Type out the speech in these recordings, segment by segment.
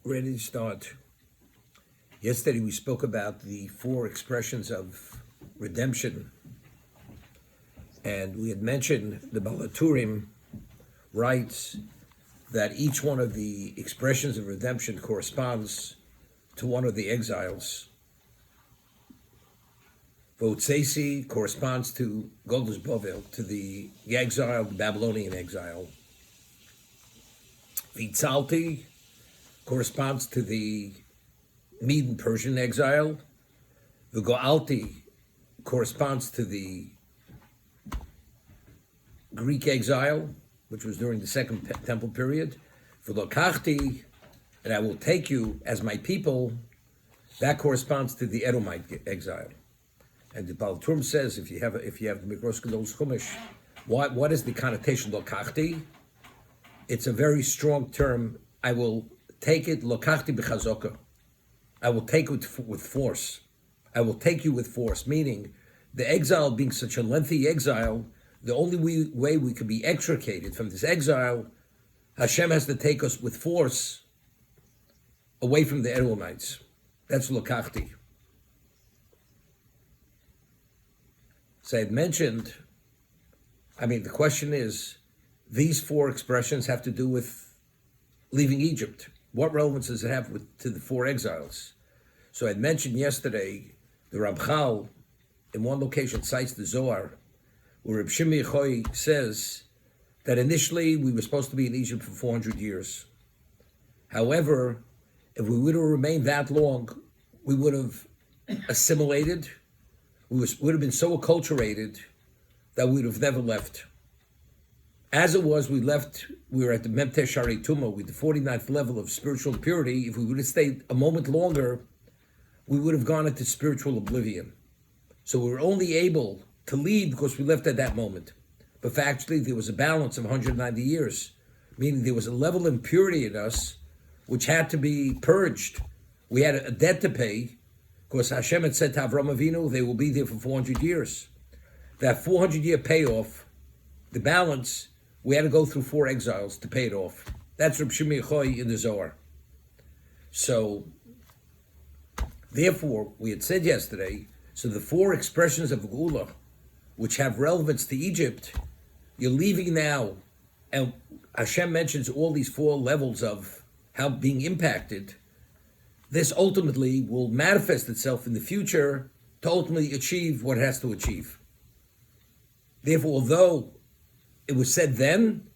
Ready to start. Yesterday we spoke about the four expressions of redemption, and we had mentioned the Balaturim writes that each one of the expressions of redemption corresponds to one of the exiles. Votsesi corresponds to Goldes Bovel, to the exile, the Babylonian exile. Vitzalti corresponds to the Median Persian exile. The Goalti corresponds to the Greek exile, which was during the Second Temple period. For Lokachti, and I will take you as my people, that corresponds to the Edomite exile. And the Baal Turim says, if you have the Mikros Gedolos Chumash, what is the connotation Lokachti? It's a very strong term. I will take it, Lokachti b'chazoka. I will take it with force. I will take you with force, meaning the exile being such a lengthy exile, the only way we could be extricated from this exile, Hashem has to take us with force away from the Edomites. That's Lokachti. So I had mentioned, the question is, these four expressions have to do with leaving Egypt. What relevance does it have to the four exiles? So I had mentioned yesterday, the Ramchal, in one location, cites the Zohar, where Reb Shimon Yochai says that initially we were supposed to be in Egypt for 400 years. However, if we would have remained that long, we would have assimilated, we would have been so acculturated that we would have never left. As it was, we were at the Memteh Sharei Tumah, with the 49th level of spiritual purity. If we would have stayed a moment longer, we would have gone into spiritual oblivion. So we were only able to leave because we left at that moment. But factually, there was a balance of 190 years, meaning there was a level of impurity in us which had to be purged. We had a debt to pay because Hashem had said to Avram Avinu, they will be there for 400 years. That 400-year payoff, the balance, we had to go through four exiles to pay it off. That's Reb Shimon Yochai in the Zohar. So, therefore, we had said yesterday, so the four expressions of Geula, which have relevance to Egypt, you're leaving now, and Hashem mentions all these four levels of how being impacted. This ultimately will manifest itself in the future to ultimately achieve what it has to achieve. Therefore, although it was said then,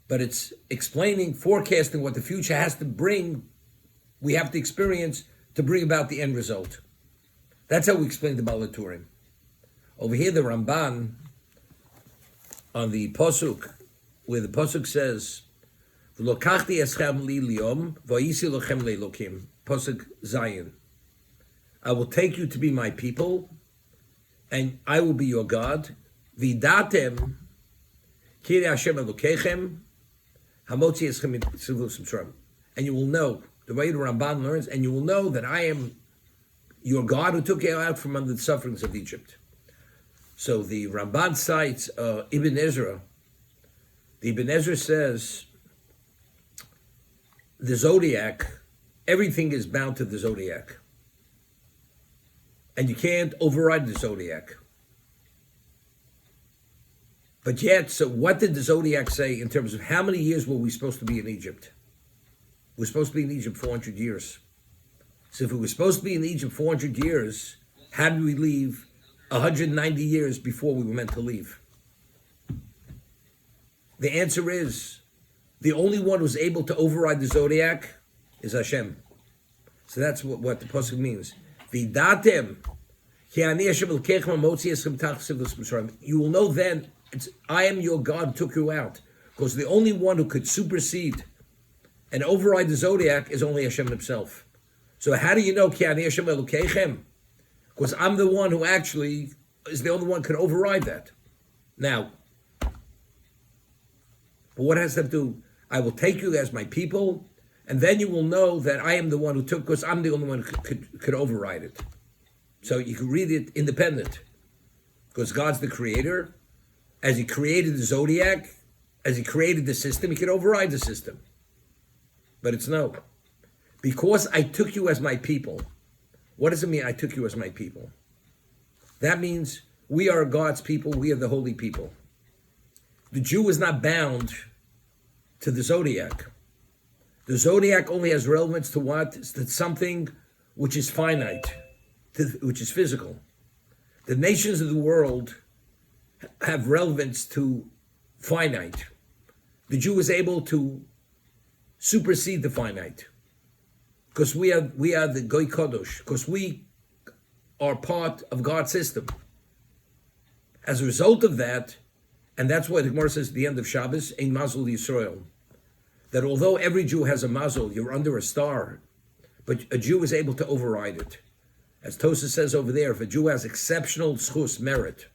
but it's explaining, forecasting what the future has to bring, we have to experience to bring about the end result. That's how we explain the Balaturim. Over here, the Ramban, on the Pasuk, where the Pasuk says, V'lokachti eschem li liyom, v'yisi lochem le'lokim, Pasuk Zion. I will take you to be my people, and I will be your God. V'datem, Kiri Hashem Elokechem, Hamotzi Eschem Tzivus Mitzrayim. And you will know, the way the Ramban learns, and you will know that I am your God who took you out from under the sufferings of Egypt. So the Ramban cites Ibn Ezra. The Ibn Ezra says, the Zodiac, everything is bound to the Zodiac. And you can't override the Zodiac. But yet, so what did the Zodiac say in terms of how many years were we supposed to be in Egypt? We're supposed to be in Egypt 400 years. So if we were supposed to be in Egypt 400 years, how did we leave 190 years before we were meant to leave? The answer is, the only one who's able to override the Zodiac is Hashem. So that's what the pasuk means. V'datem, ki ani Hashem elokechem hamotzi eschem tzivus mitzrayim. You will know then, I am your God who took you out. Because the only one who could supersede and override the Zodiac is only Hashem himself. So how do you know ki ani Hashem elokechem? Because I'm the one who actually is the only one who can override that. Now, but what has that to do? I will take you as my people, and then you will know that I am the one who took, because I'm the only one who could override it. So you can read it independent, because God's the creator. As he created the Zodiac, as he created the system, he could override the system. But it's no. Because I took you as my people. What does it mean, I took you as my people? That means we are God's people, we are the holy people. The Jew is not bound to the Zodiac. The Zodiac only has relevance to what? It's something which is finite, which is physical. The nations of the world have relevance to finite. The Jew is able to supersede the finite. Because we are the Goy Kodosh, because we are part of God's system. As a result of that, and that's why the Gemara says at the end of Shabbos, Ein Mazel Yisrael, that although every Jew has a mazel, you're under a star, but a Jew is able to override it. As Tosa says over there, if a Jew has exceptional schus, merit,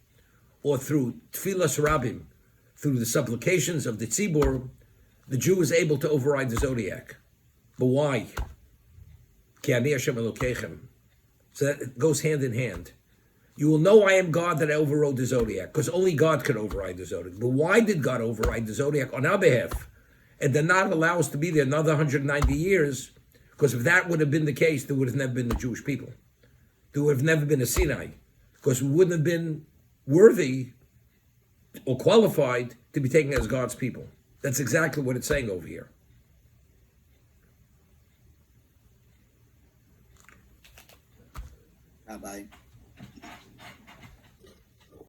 or through tfilas rabim, through the supplications of the tzibur, the Jew is able to override the Zodiac. But why? Ki ani Hashem Elokechem. So that goes hand in hand. You will know I am God that I overrode the Zodiac, because only God could override the Zodiac. But why did God override the Zodiac on our behalf and did not allow us to be there another 190 years? Because if that would have been the case, there would have never been the Jewish people. There would have never been a Sinai, because we wouldn't have been worthy or qualified to be taken as God's people. That's exactly what it's saying over here. Rabbi.